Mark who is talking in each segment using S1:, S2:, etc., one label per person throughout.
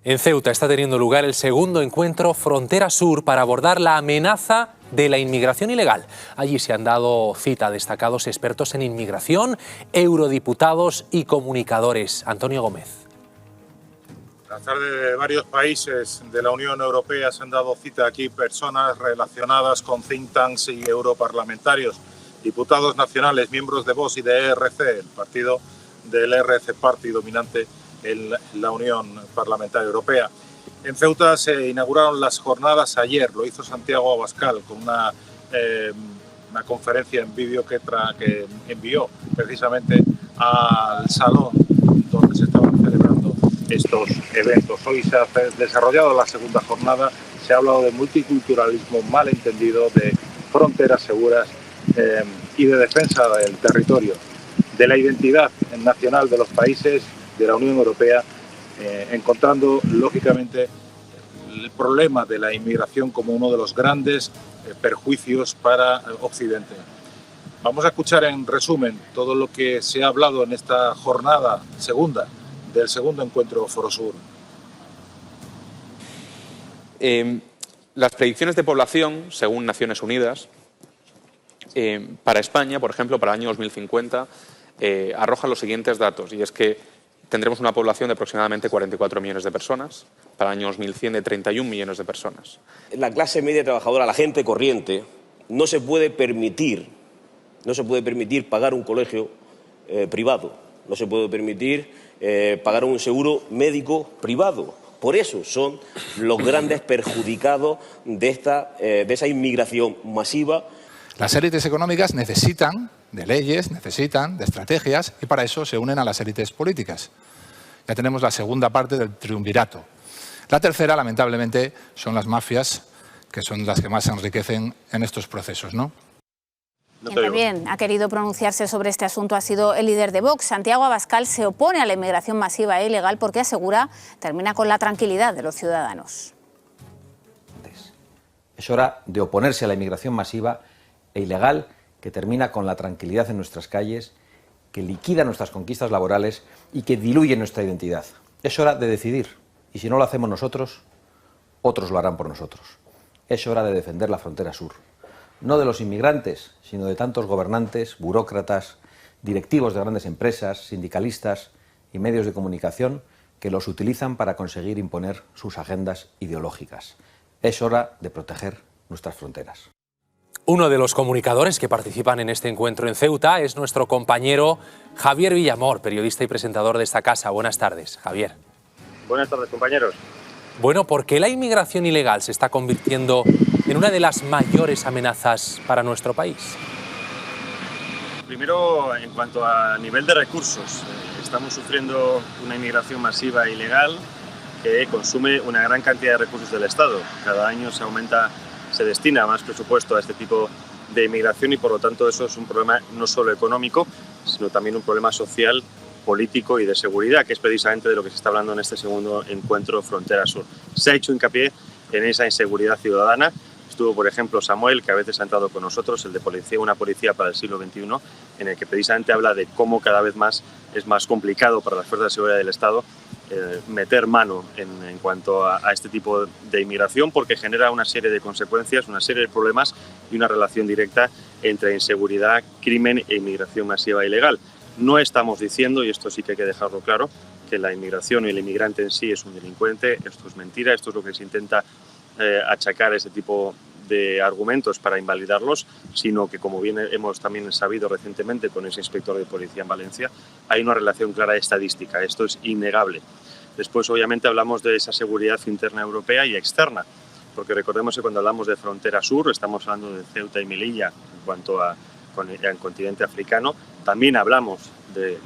S1: En Ceuta está teniendo lugar el segundo encuentro Frontera Sur para abordar la amenaza de la inmigración ilegal. Allí se han dado cita a destacados expertos en inmigración, eurodiputados y comunicadores. Antonio Gómez.
S2: A través de varios países de la Unión Europea se han dado cita aquí personas relacionadas con think tanks y europarlamentarios, diputados nacionales, miembros de Vox y de ERC, el partido del ERC Party dominante en la Unión Parlamentaria Europea. En Ceuta se inauguraron las jornadas ayer, lo hizo Santiago Abascal con una conferencia en vídeo que envió precisamente al salón donde se estaban celebrando estos eventos. Hoy se ha desarrollado la segunda jornada, se ha hablado de multiculturalismo malentendido, de fronteras seguras y de defensa del territorio, de la identidad nacional de los países de la Unión Europea, encontrando lógicamente el problema de la inmigración como uno de los grandes perjuicios para Occidente. Vamos a escuchar en resumen todo lo que se ha hablado en esta jornada segunda del segundo encuentro Forosur.
S3: Las predicciones de población, según Naciones Unidas, para España, por ejemplo, para el año 2050, arrojan los siguientes datos, y es que tendremos una población de aproximadamente 44 millones de personas, para el año 2100 de 31 millones de personas.
S4: La clase media trabajadora, la gente corriente, no se puede permitir pagar un colegio privado, no se puede permitir pagar un seguro médico privado. Por eso son los grandes perjudicados de esa inmigración masiva.
S5: Las élites económicas necesitan de leyes, necesitan de estrategias y para eso se unen a las élites políticas. Ya tenemos la segunda parte del triunvirato. La tercera, lamentablemente, son las mafias, que son las que más se enriquecen en estos procesos, ¿no?
S6: Quien también ha querido pronunciarse sobre este asunto ha sido el líder de Vox. Santiago Abascal se opone a la inmigración masiva e ilegal porque asegura termina con la tranquilidad de los ciudadanos.
S7: Es hora de oponerse a la inmigración masiva e ilegal que termina con la tranquilidad en nuestras calles, que liquida nuestras conquistas laborales y que diluye nuestra identidad. Es hora de decidir, y si no lo hacemos nosotros, otros lo harán por nosotros. Es hora de defender la frontera sur, no de los inmigrantes, sino de tantos gobernantes, burócratas, directivos de grandes empresas, sindicalistas y medios de comunicación que los utilizan para conseguir imponer sus agendas ideológicas. Es hora de proteger nuestras fronteras.
S1: Uno de los comunicadores que participan en este encuentro en Ceuta es nuestro compañero Javier Villamor, periodista y presentador de esta casa. Buenas tardes, Javier.
S8: Buenas tardes, compañeros.
S1: Bueno, ¿por qué la inmigración ilegal se está convirtiendo en una de las mayores amenazas para nuestro país?
S8: Primero, en cuanto a nivel de recursos, estamos sufriendo una inmigración masiva e ilegal que consume una gran cantidad de recursos del Estado. Cada año se destina más presupuesto a este tipo de inmigración y por lo tanto eso es un problema no solo económico, sino también un problema social, político y de seguridad, que es precisamente de lo que se está hablando en este segundo encuentro Frontera Sur. Se ha hecho hincapié en esa inseguridad ciudadana. Estuvo, por ejemplo, Samuel, que a veces ha entrado con nosotros, el de policía, una policía para el siglo XXI, en el que precisamente habla de cómo cada vez más es más complicado para las fuerzas de seguridad del Estado meter mano en cuanto a este tipo de inmigración, porque genera una serie de consecuencias, una serie de problemas y una relación directa entre inseguridad, crimen e inmigración masiva e ilegal. No estamos diciendo, y esto sí que hay que dejarlo claro, que la inmigración y el inmigrante en sí es un delincuente. Esto es mentira, esto es lo que se intenta achacar ese tipo de argumentos para invalidarlos, sino que, como bien hemos también sabido recientemente con ese inspector de policía en Valencia, hay una relación clara estadística. Esto es innegable. Después, obviamente, hablamos de esa seguridad interna europea y externa, porque recordemos que cuando hablamos de frontera sur estamos hablando de Ceuta y Melilla en cuanto al continente africano. También hablamos del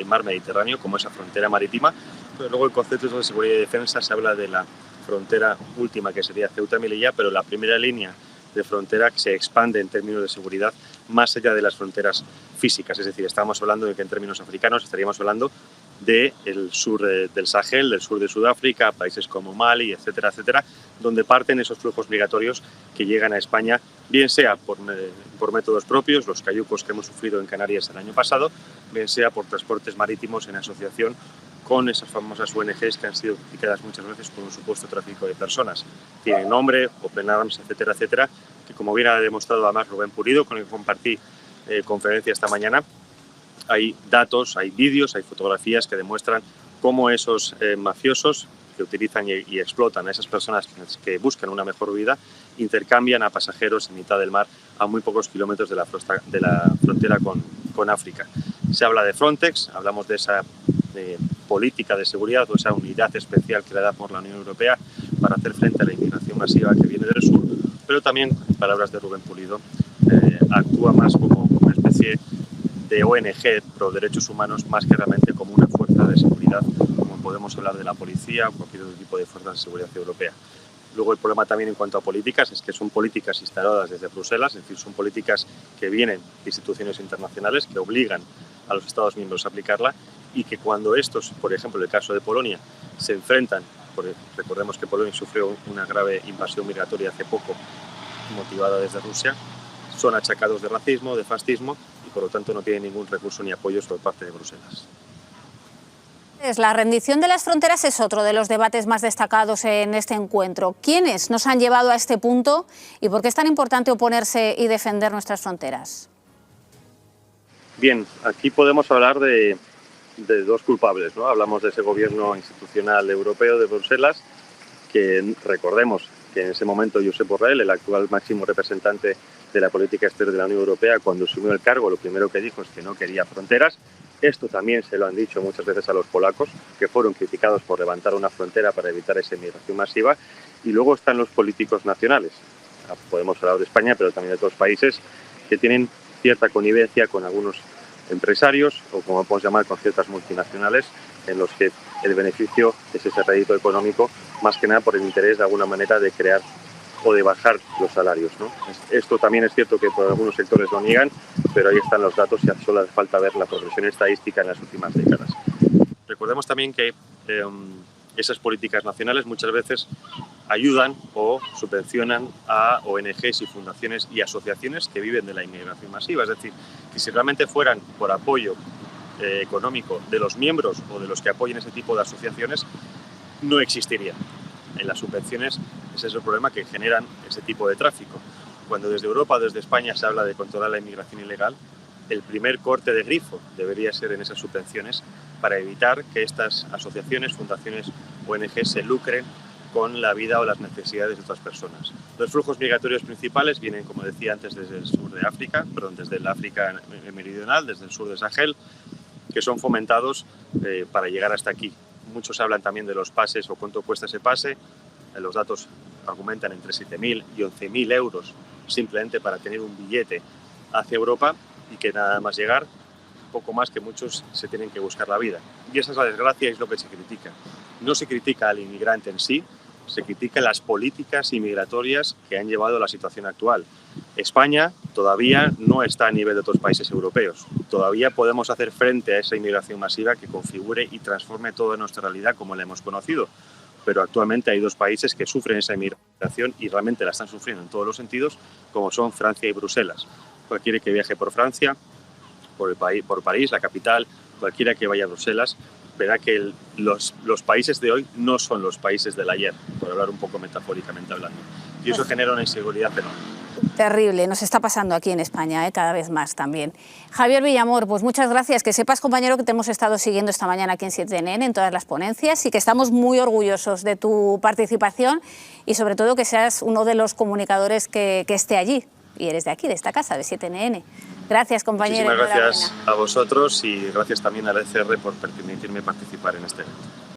S8: mar Mediterráneo como esa frontera marítima, pero luego en conceptos de seguridad y defensa se habla de la frontera última, que sería Ceuta y Melilla, pero la primera línea de frontera que se expande en términos de seguridad más allá de las fronteras físicas. Es decir, estamos hablando de que en términos africanos estaríamos hablando del sur del Sahel, del sur de Sudáfrica, países como Mali, etcétera, etcétera, donde parten esos flujos migratorios que llegan a España, bien sea por métodos propios, los cayucos que hemos sufrido en Canarias el año pasado, bien sea por transportes marítimos en asociación con esas famosas ONGs que han sido criticadas muchas veces por un supuesto tráfico de personas. Tienen nombre, Open Arms, etcétera, etcétera, que como bien ha demostrado además Rubén Pulido, con el que compartí conferencia esta mañana, hay datos, hay vídeos, hay fotografías que demuestran cómo esos mafiosos que utilizan y explotan a esas personas que buscan una mejor vida intercambian a pasajeros en mitad del mar a muy pocos kilómetros de la frontera con África. Se habla de Frontex, hablamos de esa política de seguridad o esa unidad especial creada por la Unión Europea para hacer frente a la inmigración masiva que viene del sur, pero también, en palabras de Rubén Pulido, actúa más como una especie de ONG pro derechos humanos más que realmente como una fuerza de seguridad, como podemos hablar de la policía o cualquier otro tipo de fuerza de seguridad europea. Luego el problema también en cuanto a políticas es que son políticas instaladas desde Bruselas, es decir, son políticas que vienen de instituciones internacionales que obligan a los Estados miembros a aplicarla y que cuando estos, por ejemplo, en el caso de Polonia, se enfrentan, porque recordemos que Polonia sufrió una grave invasión migratoria hace poco, motivada desde Rusia, son achacados de racismo, de fascismo y por lo tanto no tienen ningún recurso ni apoyo por parte de Bruselas.
S6: La rendición de las fronteras es otro de los debates más destacados en este encuentro. ¿Quiénes nos han llevado a este punto y por qué es tan importante oponerse y defender nuestras fronteras?
S8: Bien, aquí podemos hablar de dos culpables, ¿no? Hablamos de ese gobierno institucional europeo de Bruselas, que recordemos que en ese momento Josep Borrell, el actual máximo representante de la política exterior de la Unión Europea, cuando asumió el cargo, lo primero que dijo es que no quería fronteras. Esto también se lo han dicho muchas veces a los polacos, que fueron criticados por levantar una frontera para evitar esa inmigración masiva. Y luego están los políticos nacionales. Podemos hablar de España, pero también de otros países que tienen cierta connivencia con algunos empresarios, o como podemos llamar, con ciertas multinacionales, en los que el beneficio es ese rédito económico, más que nada por el interés de alguna manera de crear o de bajar los salarios, ¿no? Esto también es cierto que por algunos sectores lo niegan, pero ahí están los datos y solo hace falta ver la progresión estadística en las últimas décadas. Recordemos también que esas políticas nacionales muchas veces ayudan o subvencionan a ONGs y fundaciones y asociaciones que viven de la inmigración masiva. Es decir, que si realmente fueran por apoyo económico de los miembros o de los que apoyen ese tipo de asociaciones, no existirían. En las subvenciones ese es el problema que generan ese tipo de tráfico. Cuando desde Europa, desde España se habla de controlar la inmigración ilegal, el primer corte de grifo debería ser en esas subvenciones para evitar que estas asociaciones, fundaciones, ONG se lucren con la vida o las necesidades de otras personas. Los flujos migratorios principales vienen, como decía antes, desde el sur de África, desde el África meridional, desde el sur de Sahel, que son fomentados para llegar hasta aquí. Muchos hablan también de los pases o cuánto cuesta ese pase. Los datos argumentan entre 7.000 y 11.000 euros simplemente para tener un billete hacia Europa y que nada más llegar, poco más que muchos se tienen que buscar la vida. Y esa es la desgracia y es lo que se critica. No se critica al inmigrante en sí, se critica las políticas inmigratorias que han llevado a la situación actual. España todavía no está a nivel de otros países europeos. Todavía podemos hacer frente a esa inmigración masiva que configure y transforme toda nuestra realidad como la hemos conocido. Pero actualmente hay dos países que sufren esa inmigración y realmente la están sufriendo en todos los sentidos, como son Francia y Bruselas. Cualquiera que viaje por Francia, por París, la capital, cualquiera que vaya a Bruselas, verá que los países de hoy no son los países del ayer, por hablar un poco metafóricamente hablando. Y eso genera una inseguridad enorme.
S6: Terrible, nos está pasando aquí en España, cada vez más también. Javier Villamor, pues muchas gracias. Que sepas, compañero, que te hemos estado siguiendo esta mañana aquí en 7NN, en todas las ponencias, y que estamos muy orgullosos de tu participación y sobre todo que seas uno de los comunicadores que esté allí. Y eres de aquí, de esta casa, de 7NN. Gracias, compañero.
S8: Muchísimas gracias a vosotros y gracias también al ECR por permitirme participar en este evento.